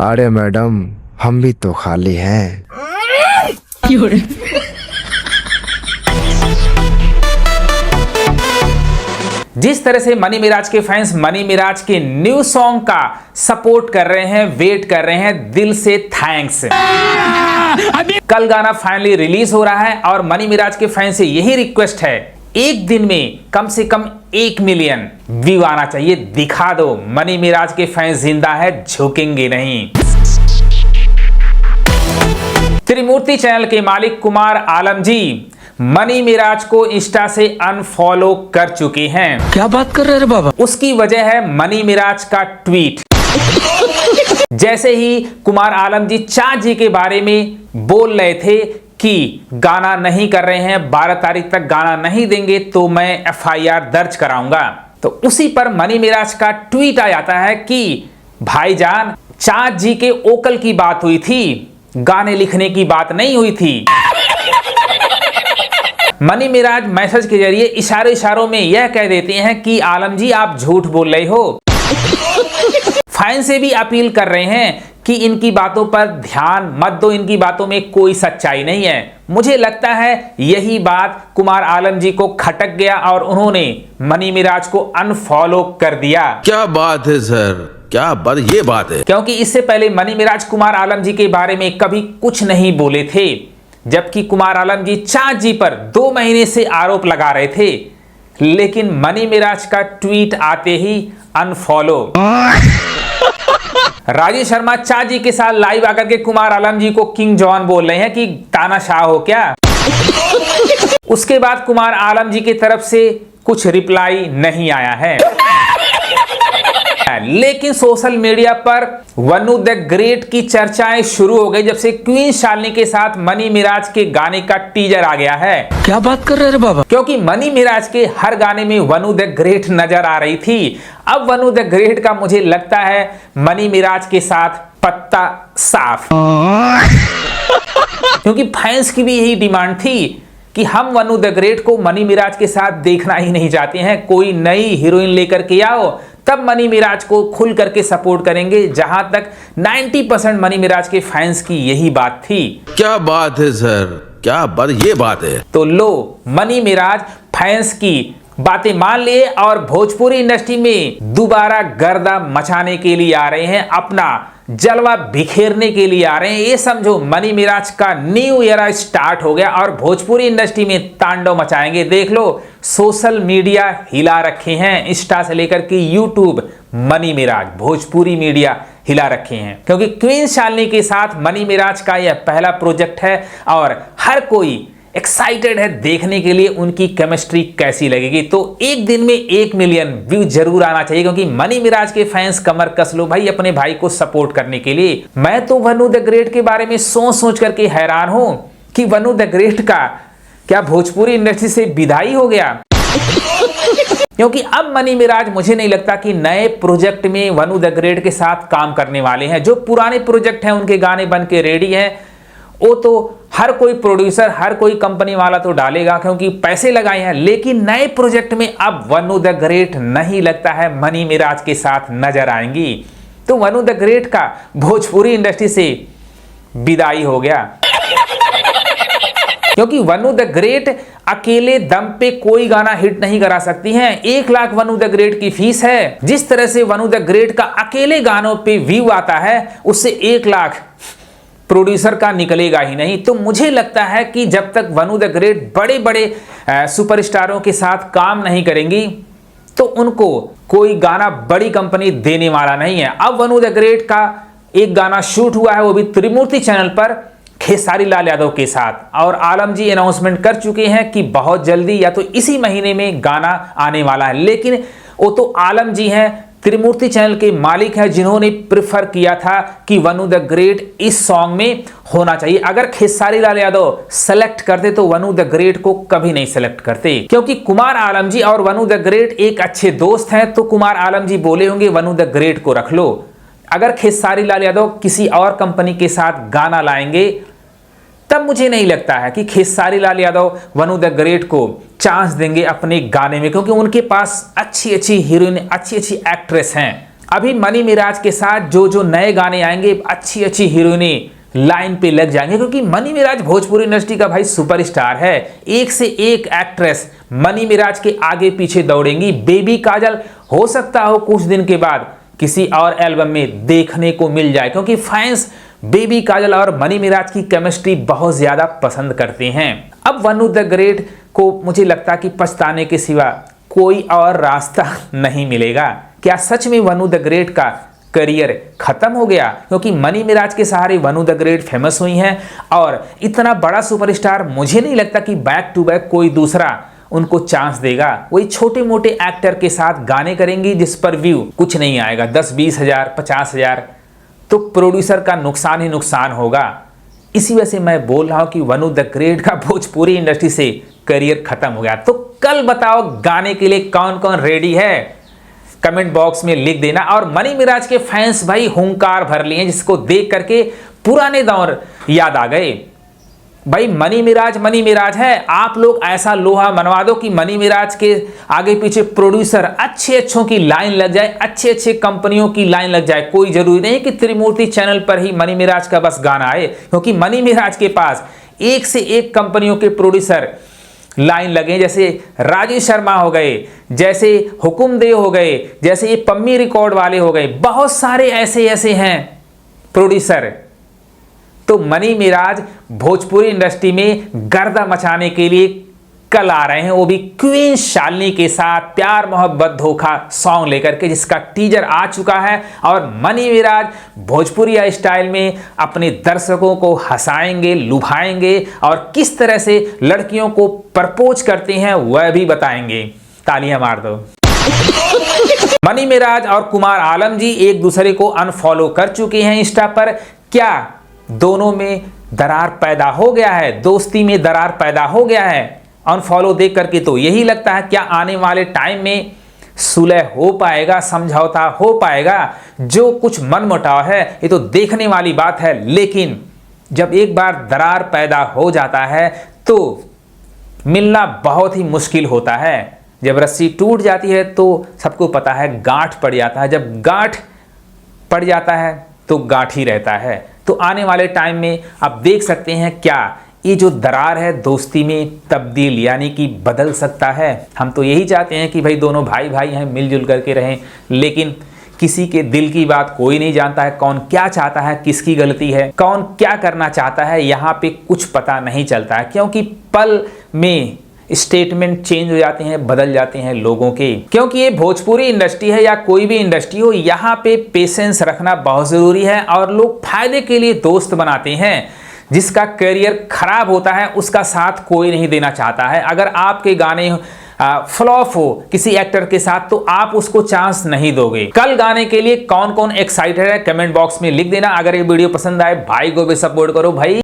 अरे मैडम, हम भी तो खाली हैं। जिस तरह से मनी मिराज के फैंस मनी मिराज के न्यू सॉन्ग का सपोर्ट कर रहे हैं, वेट कर रहे हैं, दिल से थैंक्स। कल गाना फाइनली रिलीज हो रहा है और मनी मिराज के फैंस से यही रिक्वेस्ट है, एक दिन में कम से कम 1 मिलियन व्यू आना चाहिए। दिखा दो मनी मिराज के फैंस जिंदा है, झुकेंगे नहीं। त्रिमूर्ति चैनल के मालिक कुमार आलम जी मनी मिराज को इंस्टा से अनफॉलो कर चुके हैं। क्या बात कर रहे हैं बाबा? उसकी वजह है मनी मिराज का ट्वीट। जैसे ही कुमार आलम जी चाचा जी के बारे में बोल रहे थे कि गाना नहीं कर रहे हैं, 12 तारीख तक गाना नहीं देंगे तो मैं FIR दर्ज कराऊंगा, तो उसी पर मनी मिराज का ट्वीट आ जाता है कि भाईजान, चाचा जी के ओकल की बात हुई थी, गाने लिखने की बात नहीं हुई थी। मनी मिराज मैसेज के जरिए इशारों में यह कह देते हैं कि आलम जी आप झूठ बोल रहे हो। फैन से भी अपील कर रहे हैं कि इनकी बातों पर ध्यान मत दो, इनकी बातों में कोई सच्चाई नहीं है। मुझे लगता है यही बात कुमार आलम जी को खटक गया और उन्होंने मनी मिराज को अनफॉलो कर दिया। क्या बात है सर, क्या बात, ये बात है। क्योंकि इससे पहले मनी मिराज कुमार आलम जी के बारे में कभी कुछ नहीं बोले थे, जबकि कुमार आलम जी चाचा जी पर 2 महीने से आरोप लगा रहे थे, लेकिन मनी मिराज का ट्वीट आते ही अनफॉलो। राजेश शर्मा चाचा जी के साथ लाइव आकर के कुमार आलम जी को किंग जॉन बोल रहे हैं कि तानाशाह हो क्या। उसके बाद कुमार आलम जी की तरफ से कुछ रिप्लाई नहीं आया है। लेकिन सोशल मीडिया पर वनु द ग्रेट की चर्चाएं शुरू हो गई जब से क्वीन शालिनी के साथ मनी मिराज के गाने का टीजर आ गया है। क्या बात कर रहे हैं बाबा? क्योंकि मनी मिराज के हर गाने में वनु द ग्रेट नजर आ रही थी। अब वनु द ग्रेट का मुझे लगता है मनी मिराज के साथ पत्ता साफ। क्योंकि फैंस की भी यही डिमांड थी कि हम वनु द ग्रेट को मनी मिराज के साथ देखना ही नहीं चाहते हैं, कोई नई हीरोइन लेकर के आओ तब मनी मिराज को खुल करके सपोर्ट करेंगे। जहां तक 90% मनी मिराज के फैंस की यही बात थी। क्या बात है सर, क्या बात, ये बात है। तो लो मनी मिराज फैंस की बातें मान लिए और भोजपुरी इंडस्ट्री में दोबारा गर्दा मचाने के लिए आ रहे हैं, अपना जलवा बिखेरने के लिए आ रहे हैं। ये समझो मनी मिराज का न्यू ईरा स्टार्ट हो गया और भोजपुरी इंडस्ट्री में तांडव मचाएंगे। देख लो सोशल मीडिया हिला रखे हैं, इंस्टा से लेकर के यूट्यूब मनी मिराज भोजपुरी मीडिया हिला रखे हैं। क्योंकि क्वीन शालिनी के साथ मनी मिराज का यह पहला प्रोजेक्ट है और हर कोई एक्साइटेड है देखने के लिए उनकी केमिस्ट्री कैसी लगेगी। तो एक दिन में 1 मिलियन व्यू जरूर आना चाहिए, क्योंकि मनी मिराज के फैंस कमर कस लो भाई अपने भाई को सपोर्ट करने के लिए। मैं तो वनु द ग्रेट के बारे में सोच करके हैरान हूं कि वनु द ग्रेट का क्या भोजपुरी इंडस्ट्री से विदाई हो गया। क्योंकि अब मनी मिराज मुझे नहीं लगता कि नए प्रोजेक्ट में वनु द ग्रेट के साथ काम करने वाले हैं। जो पुराने प्रोजेक्ट हैं उनके गाने बन के रेडी हैं, वो तो हर कोई प्रोड्यूसर हर कोई कंपनी वाला तो डालेगा क्योंकि पैसे लगाए हैं। लेकिन नए प्रोजेक्ट में अब वनु द ग्रेट नहीं लगता है मनी मिराज के साथ नजर आएंगी। तो वनु द ग्रेट का भोजपुरी इंडस्ट्री से विदाई हो गया। क्योंकि वनु द ग्रेट अकेले दम पे कोई गाना हिट नहीं करा सकती हैं। 1 लाख वनु द ग्रेट की फीस है। जिस तरह से वनु द ग्रेट का अकेले गानों पे व्यू आता है, उससे 1 लाख प्रोड्यूसर का निकलेगा ही नहीं। तो मुझे लगता है कि जब तक वनु द ग्रेट बड़े बड़े सुपरस्टारों के साथ काम नहीं करेंगी तो उनको कोई गाना बड़ी कंपनी देने वाला नहीं है। अब वनु द ग्रेट का एक गाना शूट हुआ है, वो भी त्रिमूर्ति चैनल पर खेसारी लाल यादव के साथ, और आलम जी अनाउंसमेंट कर चुके हैं कि बहुत जल्दी या तो इसी महीने में गाना आने वाला है। लेकिन वो तो आलम जी हैं, त्रिमूर्ति चैनल के मालिक हैं, जिन्होंने प्रेफर किया था कि वनु द ग्रेट इस सॉन्ग में होना चाहिए। अगर खेसारी लाल यादव सेलेक्ट करते तो वनु द ग्रेट को कभी नहीं सेलेक्ट करते, क्योंकि कुमार आलम जी और वनु द ग्रेट एक अच्छे दोस्त हैं। तो कुमार आलम जी बोले होंगे वनु द ग्रेट को रख लो। अगर खेसारी लाल यादव किसी और कंपनी के साथ गाना लाएंगे तब मुझे नहीं लगता है कि खेसारी लाल यादव वनु द ग्रेट को चांस देंगे अपने गाने में, क्योंकि उनके पास अच्छी अच्छी हीरोइन अच्छी अच्छी एक्ट्रेस हैं। अभी मनी मिराज के साथ जो जो नए गाने आएंगे, अच्छी अच्छी हीरोइनें लाइन पे लग जाएंगे, क्योंकि मनी मिराज भोजपुरी इंडस्ट्री का भाई सुपरस्टार है। एक से एक एक्ट्रेस मनी मिराज के आगे पीछे दौड़ेंगी। बेबी काजल हो सकता हो कुछ दिन के बाद किसी और एल्बम में देखने को मिल जाए, क्योंकि फैंस बेबी काजल और मनी मिराज की केमिस्ट्री बहुत ज्यादा पसंद करते हैं। अब वनु द ग्रेट को मुझे लगता कि पछताने के सिवा कोई और रास्ता नहीं मिलेगा। क्या सच में वनु द ग्रेट का करियर खत्म हो गया? क्योंकि मनी मिराज के सहारे वनु द ग्रेट फेमस हुई हैं और इतना बड़ा सुपरस्टार मुझे नहीं लगता कि बैक टू बैक कोई दूसरा उनको चांस देगा। वही छोटे मोटे एक्टर के साथ गाने करेंगी जिस पर व्यू कुछ नहीं आएगा, 10-20 हजार 50 हजार, तो प्रोड्यूसर का नुकसान ही नुकसान होगा। इसी वजह से मैं बोल रहा हूं कि वनु द ग्रेट का भोजपुरी इंडस्ट्री से करियर खत्म हो गया। तो कल बताओ गाने के लिए कौन कौन रेडी है, कमेंट बॉक्स में लिख देना। और मनी मिराज के फैंस भाई हुंकार भर लिए हैं, जिसको देख करके पुराने दौर याद आ गए। भाई मनी मिराज है, आप लोग ऐसा लोहा मनवा दो कि मनी मिराज के आगे पीछे प्रोड्यूसर अच्छे अच्छों की लाइन लग जाए, अच्छे अच्छे कंपनियों की लाइन लग जाए। कोई जरूरी नहीं कि त्रिमूर्ति चैनल पर ही मनी मिराज का बस गाना आए, क्योंकि मनी मिराज के पास एक से एक कंपनियों के प्रोड्यूसर लाइन लगे, जैसे राजेश शर्मा हो गए, जैसे हुकुम दे हो गए, जैसे ये पम्मी रिकॉर्ड वाले हो गए, बहुत सारे ऐसे हैं प्रोड्यूसर। तो मनी मिराज भोजपुरी इंडस्ट्री में गर्दा मचाने के लिए कल आ रहे हैं, वो भी क्वीन शालिनी के साथ प्यार मोहब्बत धोखा सॉन्ग लेकर के, जिसका टीजर आ चुका है। और मनी मिराज भोजपुरी स्टाइल में अपने दर्शकों को हंसाएंगे, लुभाएंगे और किस तरह से लड़कियों को प्रपोज करते हैं वह भी बताएंगे। तालियां मार दो। मनी मिराज और कुमार आलम जी एक दूसरे को अनफॉलो कर चुके हैं इंस्टा पर। क्या दोनों में दरार पैदा हो गया है, दोस्ती में दरार पैदा हो गया है? अनफॉलो देख करके तो यही लगता है, क्या आने वाले टाइम में सुलह हो पाएगा, समझौता हो पाएगा? जो कुछ मनमुटाव है ये तो देखने वाली बात है, लेकिन जब एक बार दरार पैदा हो जाता है तो मिलना बहुत ही मुश्किल होता है। जब रस्सी टूट जाती है तो सबको पता है गांठ पड़ जाता है, जब गांठ पड़ जाता है तो गांठ ही रहता है। तो आने वाले टाइम में आप देख सकते हैं क्या ये जो दरार है दोस्ती में तब्दील यानी कि बदल सकता है। हम तो यही चाहते हैं कि भाई दोनों भाई हैं, मिलजुल करके रहें, लेकिन किसी के दिल की बात कोई नहीं जानता है। कौन क्या चाहता है, किसकी गलती है, कौन क्या करना चाहता है, यहाँ पे कुछ पता नहीं चलता है, क्योंकि पल में स्टेटमेंट चेंज हो जाते हैं, बदल जाते हैं लोगों के। क्योंकि ये भोजपुरी इंडस्ट्री है या कोई भी इंडस्ट्री हो, यहाँ पे पेशेंस रखना बहुत जरूरी है। और लोग फायदे के लिए दोस्त बनाते हैं, जिसका करियर खराब होता है उसका साथ कोई नहीं देना चाहता है। अगर आपके गाने फ्लॉप हो किसी एक्टर के साथ तो आप उसको चांस नहीं दोगे। कल गाने के लिए कौन कौन एक्साइटेड है कमेंट बॉक्स में लिख देना। अगर ये वीडियो पसंद आए भाई को भी सपोर्ट करो भाई।